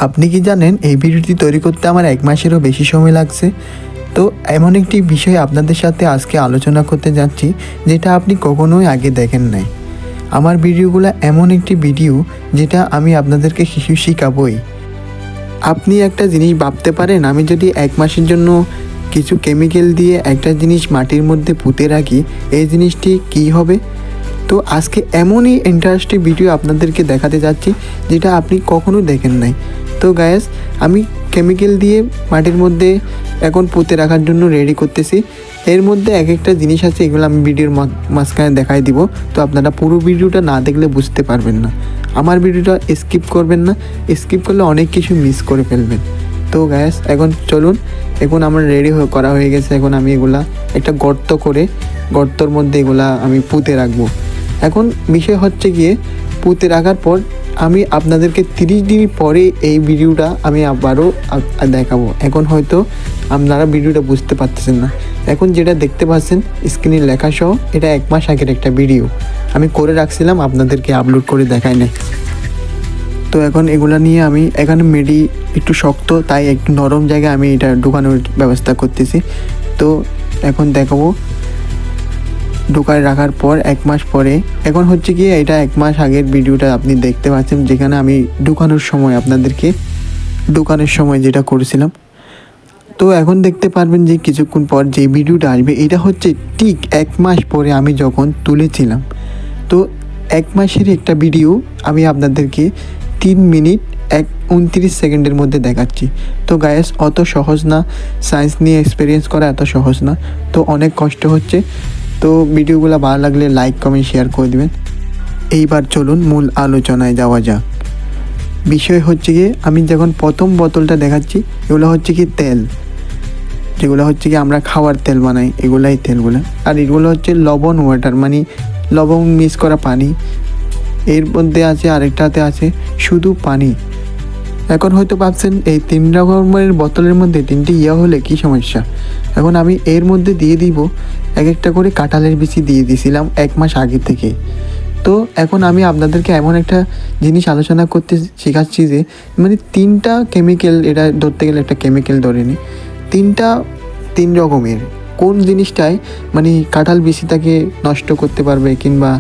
আপনি কি জানেন এই ভিডিওটি তৈরি করতে আমার 1 মাসেরও বেশি সময় লাগছে। তো এমন একটি বিষয় আপনাদের সাথে আজকে আলোচনা করতে যাচ্ছি যেটা আপনি কখনোই আগে দেখেন নাই। আমার ভিডিওগুলো এমন একটি ভিডিও যেটা আমি আপনাদেরকে শিখাবই। আপনি একটা জিনিস ভাবতে পারেন, আমি যদি 1 মাসের জন্য কিছু কেমিক্যাল দিয়ে একটা জিনিস মাটির মধ্যে পুঁতে রাখি, এই জিনিসটি কী হবে? তো আজকে এমনই ইন্টারেস্টিং ভিডিও আপনাদেরকে দেখাতে যাচ্ছি যেটা আপনি কখনো দেখেন নাই। তো গায়েস, আমি কেমিক্যাল দিয়ে মাটির মধ্যে এখন পুঁতে রাখার জন্য রেডি করতেছি। এর মধ্যে এক একটা জিনিস আছে, এগুলো আমি ভিডিওর মাঝখানে দেখাই দিব। তো আপনারা পুরো ভিডিওটা না দেখলে বুঝতে পারবেন না। আমার ভিডিওটা স্কিপ করবেন না, স্কিপ করলে অনেক কিছু মিস করে ফেলবেন। তো গায়েস, এখন চলুন, এখন আমার রেডি করা হয়ে গেছে। এখন আমি এগুলা একটা গর্ত করে গর্তর মধ্যে এগুলা আমি পুঁতে রাখবো। এখন বিষয় হচ্ছে গিয়ে পুঁতে রাখার পর আমি আপনাদেরকে 30 দিন পরে এই ভিডিওটা আমি আবারও দেখাবো। এখন হয়তো আপনারা ভিডিওটা বুঝতে পারতেছেন না। এখন যেটা দেখতে পাচ্ছেন স্ক্রিনে লেখা সহ, এটা 1 মাস আগের একটা ভিডিও আমি করে রাখছিলাম, আপনাদেরকে আপলোড করে দেখাই নাই। তো এখন এগুলা নিয়ে আমি এখানে মেডি একটু শক্ত, তাই একটু নরম জায়গায় আমি এটা ঢুকানোর ব্যবস্থা করতেছি। তো এখন দেখাবো ঢুকায় রাখার পর 1 মাস পরে। এখন হচ্ছে গিয়ে এটা 1 মাস আগের ভিডিওটা আপনি দেখতে পাচ্ছেন, যেখানে আমি ঢুকানোর সময় আপনাদেরকে ঢুকানোর সময় যেটা করেছিলাম। তো এখন দেখতে পারবেন যে কিছুক্ষণ পর যে ভিডিওটা আসবে, এটা হচ্ছে ঠিক 1 মাস পরে আমি যখন তুলেছিলাম। তো 1 মাসের একটা ভিডিও আমি আপনাদেরকে 3 মিনিট 29 সেকেন্ডের মধ্যে দেখাচ্ছি। তো গায়েস, অত সহজ না, সায়েন্স নিয়ে এক্সপিরিয়েন্স করা এত সহজ না। তো অনেক কষ্ট হচ্ছে। তো ভিডিওগুলো ভালো লাগলে লাইক কমেন্ট শেয়ার করে দেবেন। এইবার চলুন মূল আলোচনায় যাওয়া যাক। বিষয় হচ্ছে গিয়ে আমি যখন প্রথম বোতলটা দেখাচ্ছি, এগুলো হচ্ছে কি তেল, যেগুলো হচ্ছে কি আমরা খাওয়ার তেল বানাই, এগুলাই তেলগুলো। আর এগুলো হচ্ছে লবণ ওয়াটার, মানে লবণ মিক্স করা পানি। এর মধ্যে আছে আরেকটাতে আছে শুধু পানি। এখন হয়তো ভাবছেন এই 3 রকমের বোতলের মধ্যে 3টি হলে কি সমস্যা। এখন আমি এর মধ্যে দিয়ে দিব এক একটা করে কাঁঠালের বিচি দিয়ে দিয়েছিলাম 1 মাস আগে থেকে। তো এখন আমি আপনাদেরকে এমন একটা জিনিস আলোচনা করতে শেখাচ্ছি যে মানে 3টা কেমিক্যাল, এটা ধরতে গেলে একটা কেমিক্যাল ধরে নিই, 3 রকমের কোন জিনিসটায় মানে কাঁঠাল বিচিটাকে নষ্ট করতে পারবে কিংবা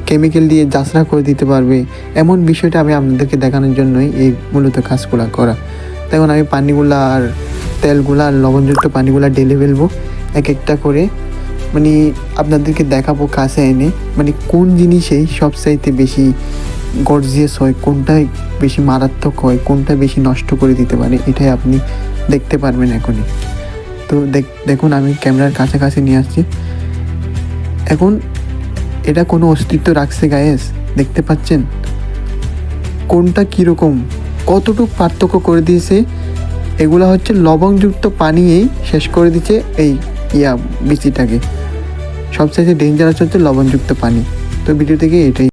কেমিক্যাল দিয়ে যাচড়া করে দিতে পারবে, এমন বিষয়টা আমি আপনাদেরকে দেখানোর জন্যই এই মূলত কাজগুলো করা। তখন আমি পানিগুলা আর তেলগুলা আর লবণযুক্ত পানিগুলা ঢেলে ফেলবো এক একটা করে, মানে আপনাদেরকে দেখাবো কাছে এনে মানে কোন জিনিসেই সবচাইতে বেশি গর্জিয়াস হয়, কোনটাই বেশি মারাত্মক হয়, কোনটা বেশি নষ্ট করে দিতে পারে, এটাই আপনি দেখতে পারবেন এখনই। তো দেখুন আমি ক্যামেরার কাছাকাছি নিয়ে আসছি। এখন এটা কোনো অস্তিত্ব রাখছে গায়েস, দেখতে পাচ্ছেন কোনটা কীরকম, কতটুকু পার্থক্য করে দিয়েছে। এগুলো হচ্ছে লবণযুক্ত পানিয়েই শেষ করে দিচ্ছে এই বিচিটাকে। সবচাইতে ডেঞ্জারাস হচ্ছে লবণযুক্ত পানি। তো ভিডিও থেকে এটাই।